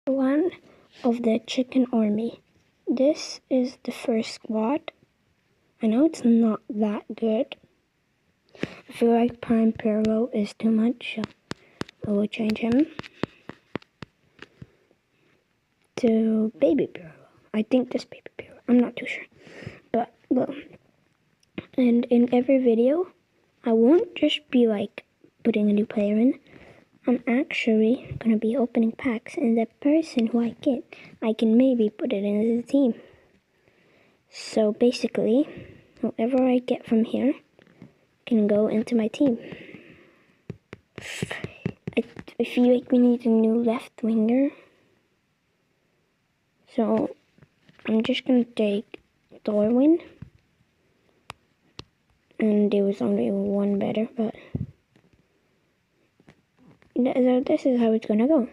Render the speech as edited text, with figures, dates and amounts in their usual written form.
One of the chicken army. This is the first squad. I know it's not that good. I feel like Prime Pirlo is too much, so I will change him to Baby Pirlo. I think this Baby Pirlo. I'm not too sure. But, well, and in every video, I won't just be like putting a new player in. I'm actually gonna be opening packs, and the person who I get, I can maybe put it in as a team. So basically, whoever I get from here can go into my team. I feel like we need a new left winger. So I'm just gonna take Darwin. And there was only one better, but this is how it's gonna go.